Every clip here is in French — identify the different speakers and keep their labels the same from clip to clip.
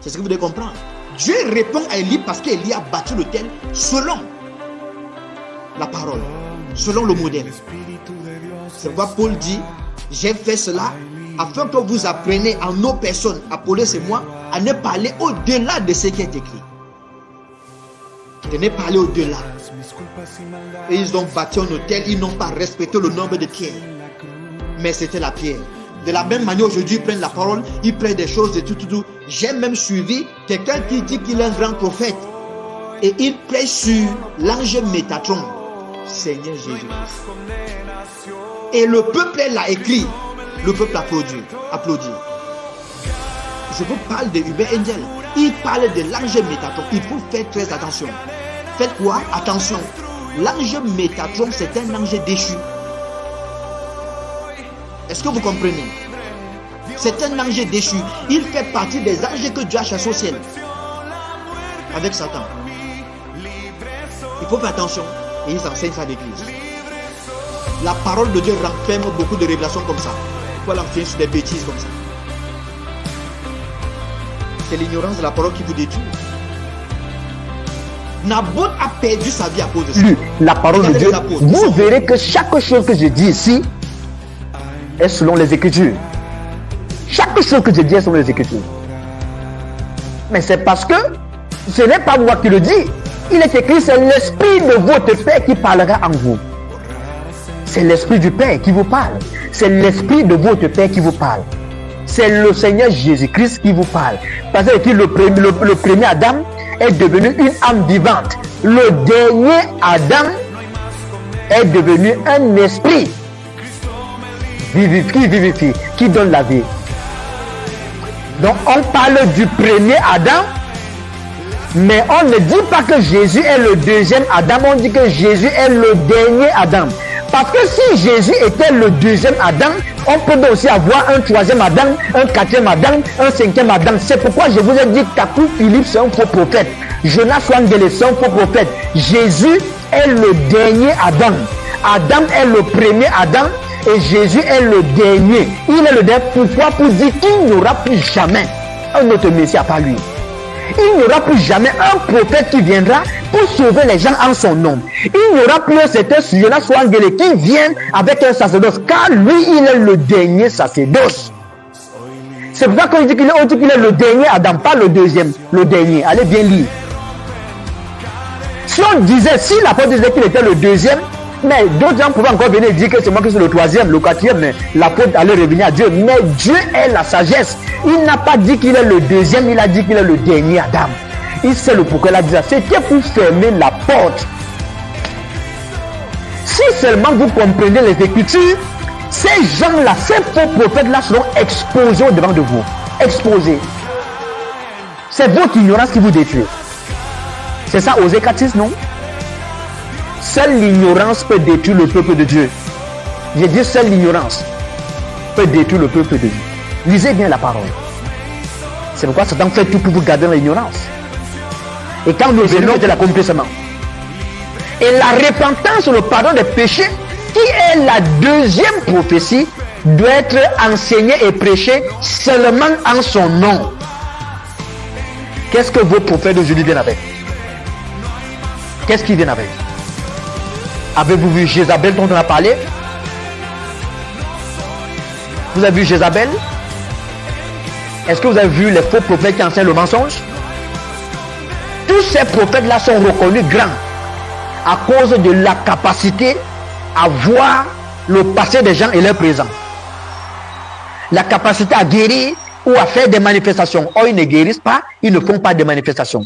Speaker 1: C'est ce que vous devez comprendre. Dieu répond à Élie parce qu'Élie a bâti l'autel selon la parole, selon le modèle. C'est pourquoi Paul dit, j'ai fait cela afin que vous appreniez en nos personnes, Apollos et moi, à ne parler au-delà de ce qui est écrit. De ne parler au-delà. Et ils ont bâti un autel, ils n'ont pas respecté le nombre de pierres. Mais c'était la pierre. De la même manière, aujourd'hui, ils prennent la parole, ils prennent des choses de tout. J'ai même suivi quelqu'un qui dit qu'il est un grand prophète. Et il prêche sur l'ange Métatron, Seigneur Jésus-Christ. Et le peuple l'a écrit. Le peuple applaudit. Je vous parle de Hubert Angel. Il parle de l'ange Métatron. Il faut faire très attention. Faites quoi? Attention. L'ange Métatron, c'est un ange déchu. Est-ce que vous comprenez? C'est un ange déchu. Il fait partie des anges que Dieu a chassés au ciel. Avec Satan. Il faut faire attention. Et ils enseignent ça à l'église. La parole de Dieu renferme beaucoup de révélations comme ça. Il faut l'enfermer sur des bêtises comme ça. C'est l'ignorance de la parole qui vous détruit. Naboth a perdu sa vie à cause de ça.
Speaker 2: La parole de Dieu, vous verrez que chaque chose que je dis ici est selon les Écritures. Chaque chose que je dis est selon les Écritures. Mais c'est parce que ce n'est pas moi qui le dis. Il est écrit, c'est l'Esprit de votre Père qui parlera en vous. C'est l'Esprit du Père qui vous parle. C'est l'Esprit de votre Père qui vous parle. C'est le Seigneur Jésus-Christ qui vous parle. Parce que le premier Adam est devenu une âme vivante. Le dernier Adam est devenu un esprit qui vivifie, qui donne la vie. Donc on parle du premier Adam, mais on ne dit pas que Jésus est le deuxième Adam, on dit que Jésus est le dernier Adam. Parce que si Jésus était le deuxième Adam, on peut aussi avoir un troisième Adam, un quatrième Adam, un cinquième Adam. C'est pourquoi je vous ai dit qu'Akou Philippe c'est un faux prophète. Jonas Wangele c'est un faux prophète. Jésus est le dernier Adam. Adam est le premier Adam et Jésus est le dernier. Il est le dernier. Pourquoi? Pour dire qu'il n'y aura plus jamais un autre Messie à part lui. Il n'y aura plus jamais un prophète qui viendra pour sauver les gens en son nom. Il n'y aura plus un certain Jonas Wangele qui vient avec un sacerdoce, car lui, il est le dernier sacerdoce. C'est pour ça qu'on dit qu'il est le dernier Adam, pas le deuxième, le dernier. Allez bien lire. Si on disait, si l'apôtre disait qu'il était le deuxième, mais d'autres gens pouvaient encore venir dire que c'est moi qui suis le troisième, le quatrième, mais l'apôtre allait revenir à Dieu. Mais Dieu est la sagesse. Il n'a pas dit qu'il est le deuxième, il a dit qu'il est le dernier Adam. Il sait le pourquoi il a dit ça. C'était pour fermer la porte. Si seulement vous comprenez les Écritures, ces gens-là, ces faux prophètes-là seront exposés au-devant de vous. Exposés. C'est votre ignorance qui vous détruit. C'est ça, Osée 4:6, non? Seule l'ignorance peut détruire le peuple de Dieu. J'ai dit seule l'ignorance peut détruire le peuple de Dieu. Lisez bien la parole. C'est pourquoi Satan fait tout pour vous garder dans l'ignorance. Et quand nous venons, c'est l'accomplissement. Et la repentance, le pardon des péchés, qui est la deuxième prophétie, doit être enseignée et prêchée seulement en son nom. Qu'est-ce que vos prophètes d'aujourd'hui viennent avec? Qu'est-ce qu'ils viennent avec? Avez-vous vu Jézabel dont on a parlé? Vous avez vu Jézabel? Est-ce que vous avez vu les faux prophètes qui enseignent le mensonge? Tous ces prophètes-là sont reconnus grands à cause de la capacité à voir le passé des gens et leur présent. La capacité à guérir ou à faire des manifestations. Or, ils ne guérissent pas, ils ne font pas de manifestations.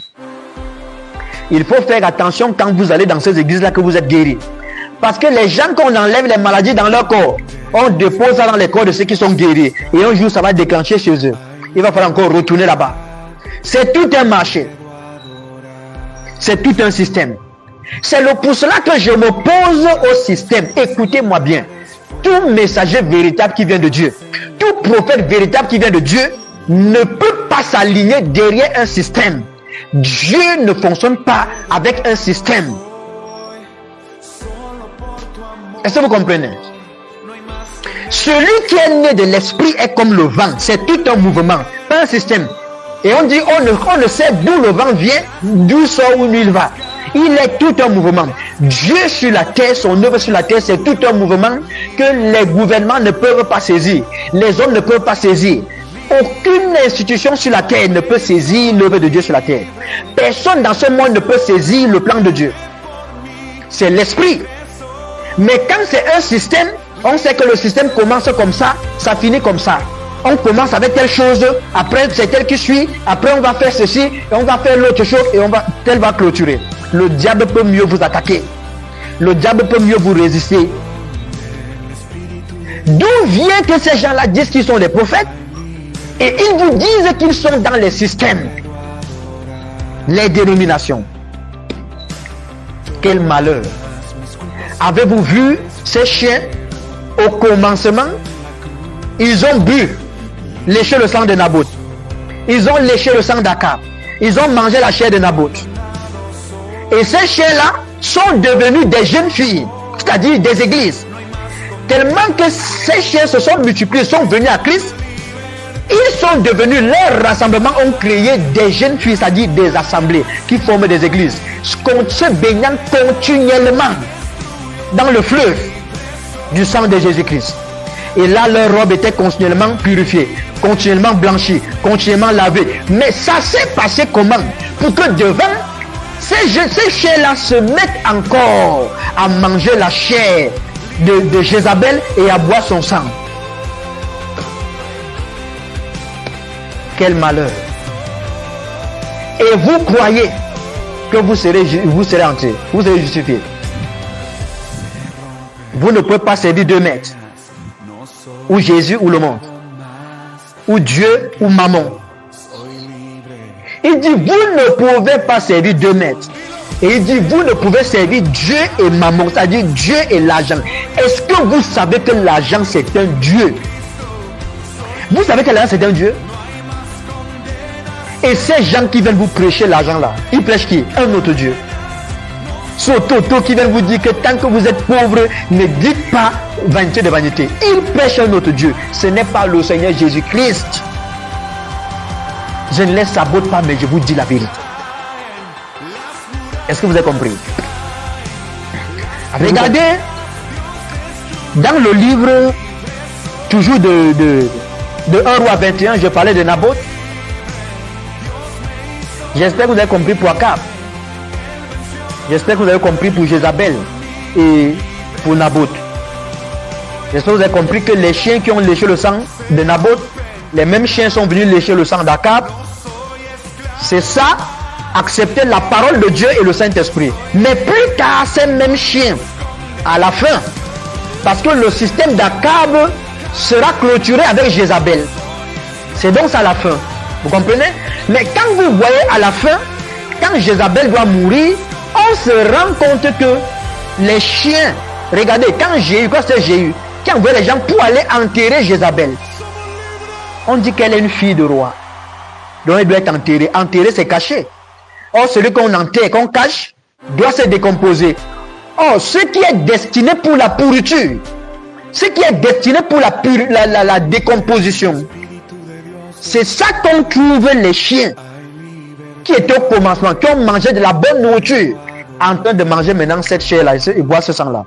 Speaker 2: Il faut faire attention quand vous allez dans ces églises-là que vous êtes guéris. Parce que les gens, qu'on enlève les maladies dans leur corps, on dépose ça dans les corps de ceux qui sont guéris. Et un jour, ça va déclencher chez eux. Il va falloir encore retourner là-bas. C'est tout un marché. C'est tout un système. C'est pour cela que je m'oppose au système. Écoutez-moi bien. Tout messager véritable qui vient de Dieu, tout prophète véritable qui vient de Dieu ne peut pas s'aligner derrière un système. Dieu ne fonctionne pas avec un système. Est-ce que vous comprenez? Celui qui est né de l'esprit est comme le vent. C'est tout un mouvement, pas un système. Et on dit, on ne sait d'où le vent vient, d'où sort, où il va. Il est tout un mouvement. Dieu sur la terre, son œuvre sur la terre, c'est tout un mouvement que les gouvernements ne peuvent pas saisir. Les hommes ne peuvent pas saisir. Aucune institution sur la terre ne peut saisir l'œuvre de Dieu sur la terre. Personne dans ce monde ne peut saisir le plan de Dieu. C'est l'esprit. Mais quand c'est un système, on sait que le système commence comme ça, ça finit comme ça. On commence avec telle chose, après c'est tel qui suit, après on va faire ceci, et on va faire l'autre chose, et tel va clôturer. Le diable peut mieux vous attaquer. Le diable peut mieux vous résister. D'où vient que ces gens-là disent qu'ils sont des prophètes, et ils vous disent qu'ils sont dans les systèmes, les dénominations. Quel malheur. Avez-vous vu ces chiens au commencement? Ils ont bu, léché le sang de Naboth. Ils ont léché le sang d'Akab. Ils ont mangé la chair de Naboth. Et ces chiens-là sont devenus des jeunes filles, c'est-à-dire des églises. Tellement que ces chiens se sont multipliés, sont venus à Christ. Ils sont devenus, leurs rassemblements ont créé des jeunes filles, c'est-à-dire des assemblées qui forment des églises, se baignant continuellement dans le fleuve du sang de Jésus-Christ. Et là, leur robe était continuellement purifiée, continuellement blanchie, continuellement lavée. Mais ça s'est passé comment? Pour que devant, ces chiens-là se mettent encore à manger la chair de Jézabel et à boire son sang. Quel malheur. Et vous croyez que vous serez entier, vous serez justifié. Vous ne pouvez pas servir 2 maîtres, ou Jésus ou le monde, ou Dieu ou Mammon. Il dit, vous ne pouvez pas servir 2 maîtres. Et il dit, vous ne pouvez servir Dieu et Mammon, c'est-à-dire Dieu et l'argent. Est-ce que vous savez que l'argent c'est un Dieu? Vous savez que l'argent c'est un Dieu? Et ces gens qui viennent vous prêcher l'argent là, ils prêchent qui? Un autre Dieu. Ce Toto qui viennent vous dire que tant que vous êtes pauvre, ne dites pas vanité de vanité. Ils prêchent un autre Dieu. Ce n'est pas le Seigneur Jésus-Christ. Je ne les sabote pas, mais je vous dis la vérité. Est-ce que vous avez compris? Regardez, dans le livre, toujours de 1 roi 21, je parlais de Naboth. J'espère que vous avez compris pour Akab. J'espère que vous avez compris pour Jézabel et pour Naboth. J'espère que vous avez compris que les chiens qui ont léché le sang de Naboth, les mêmes chiens sont venus lécher le sang d'Akab. C'est ça, accepter la parole de Dieu et le Saint-Esprit. Mais plus tard, ces mêmes chiens, à la fin, parce que le système d'Akab sera clôturé avec Jézabel. C'est donc ça la fin. Vous comprenez? Mais quand vous voyez à la fin, quand Jézabel doit mourir, on se rend compte que les chiens, regardez, quand c'est Jéhu, qui envoie les gens pour aller enterrer Jézabel, on dit qu'elle est une fille de roi. Donc elle doit être enterrée. Enterrée, c'est caché. Or, celui qu'on enterre, qu'on cache, doit se décomposer. Or, ce qui est destiné pour la pourriture, ce qui est destiné pour la décomposition, c'est ça qu'on trouve les chiens qui étaient au commencement, qui ont mangé de la bonne nourriture, en train de manger maintenant cette chair-là et boire ce sang-là.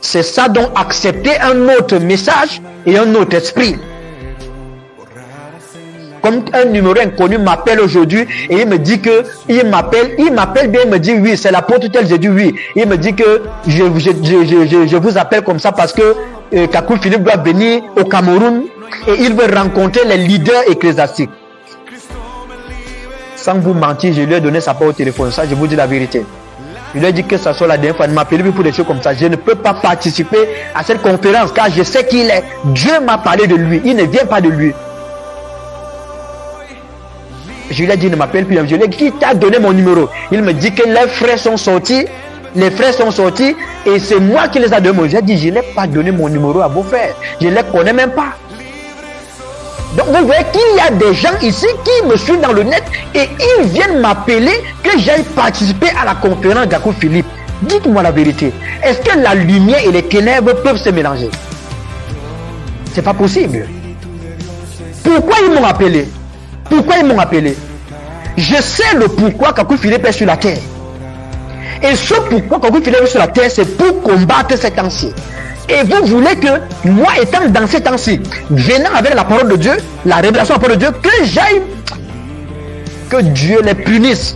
Speaker 2: C'est ça donc accepter un autre message et un autre esprit. Comme un numéro inconnu m'appelle aujourd'hui et il me dit que il m'appelle bien, il me dit oui, c'est l'apôtre tel, j'ai dit oui. Il me dit que je vous appelle comme ça parce que Kakou Philippe doit venir au Cameroun et il veut rencontrer les leaders ecclésiastiques. Sans vous mentir, je lui ai donné sa part au téléphone, ça je vous dis la vérité. Je lui ai dit que ça soit la dernière fois, il m'a appelé pour des choses comme ça. Je ne peux pas participer à cette conférence car je sais qu'il est. Dieu m'a parlé de lui, il ne vient pas de lui. Je lui ai dit, ne m'appelle plus. Je lui ai dit, qui t'a donné mon numéro? Il me dit que les frères sont sortis et c'est moi qui les a donnés. J'ai dit, je n'ai pas donné mon numéro à vos frères. Je ne les connais même pas. Donc vous voyez qu'il y a des gens ici qui me suivent dans le net et ils viennent m'appeler que j'aille participer à la conférence d'Akou Philippe. Dites-moi la vérité. Est-ce que la lumière et les ténèbres peuvent se mélanger? C'est pas possible. Pourquoi ils m'ont appelé? Pourquoi ils m'ont appelé? Je sais le pourquoi Kakou Philippe est sur la terre. Et ce pourquoi Kakou Philippe est sur la terre, c'est pour combattre cet temps-ci. Et vous voulez que moi, étant dans ces temps-ci, venant avec la parole de Dieu, la révélation de la parole de Dieu, que j'aille, que Dieu les punisse.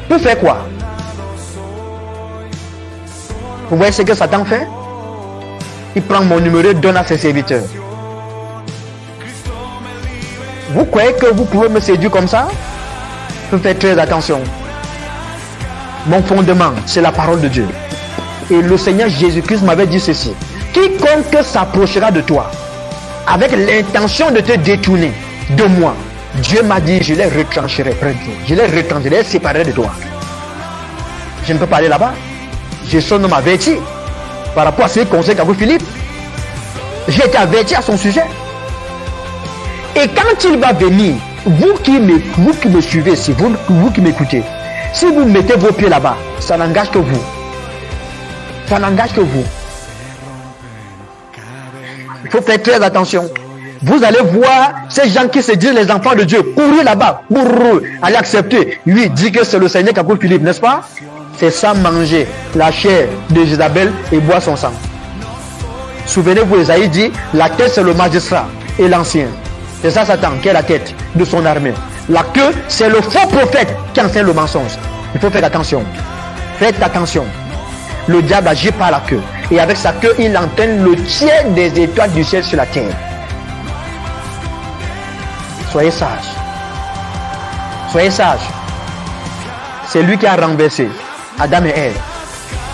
Speaker 2: Pour faire quoi? Vous voyez ce que Satan fait? Il prend mon numéro et donne à ses serviteurs. Vous croyez que vous pouvez me séduire comme ça? Il faut faire très attention. Mon fondement, c'est la parole de Dieu. Et le Seigneur Jésus-Christ m'avait dit ceci: quiconque s'approchera de toi avec l'intention de te détourner de moi, Dieu m'a dit, je les retrancherai près de toi. Je les retrancherai, je les séparerai de toi. Je ne peux pas aller là-bas. J'ai son homme averti par rapport à ce conseil qu'a vu Philippe. J'ai été averti à son sujet. Et quand il va venir, vous qui me suivez, si vous qui m'écoutez, si vous mettez vos pieds là-bas, ça n'engage que vous. Ça n'engage que vous. Il faut faire très attention. Vous allez voir ces gens qui se disent les enfants de Dieu courir là-bas pour aller accepter. Lui dit que c'est le Seigneur qui a pris Philippe, n'est-ce pas? C'est ça, manger la chair de Jézabel et boire son sang. Souvenez-vous, Esaïe dit, la tête c'est le magistrat et l'ancien. C'est ça Satan qui est la tête de son armée. La queue, c'est le faux prophète qui enseigne le mensonge. Il faut faire attention. Faites attention. Le diable agit par la queue. Et avec sa queue, il entraîne le tiers des étoiles du ciel sur la terre. Soyez sages. Soyez sages. C'est lui qui a renversé Adam et Ève.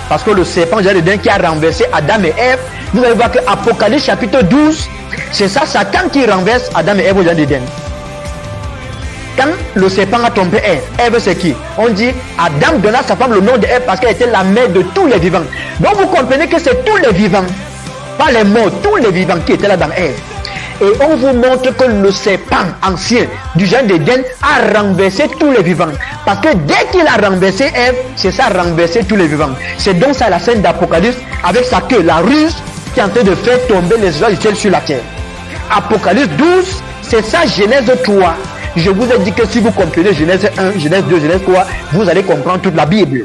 Speaker 2: Parce que le serpent qui a renversé Adam et Ève, vous allez voir que Apocalypse chapitre 12, c'est ça Satan qui renverse Adam et Ève au jardin d'Éden. Quand le serpent a trompé Ève, Ève c'est qui? On dit Adam donna à sa femme le nom de Ève parce qu'elle était la mère de tous les vivants. Donc vous comprenez que c'est tous les vivants, pas les morts, tous les vivants qui étaient là dans Ève. Et on vous montre que le serpent ancien du jardin d'Éden a renversé tous les vivants. Parce que dès qu'il a renversé Ève, c'est ça, renversé tous les vivants. C'est donc ça la scène d'Apocalypse avec sa queue, la ruse qui est en train de faire tomber les étoiles du ciel sur la terre. Apocalypse 12, c'est ça Genèse 3. Je vous ai dit que si vous comprenez Genèse 1, Genèse 2, Genèse 3, vous allez comprendre toute la Bible.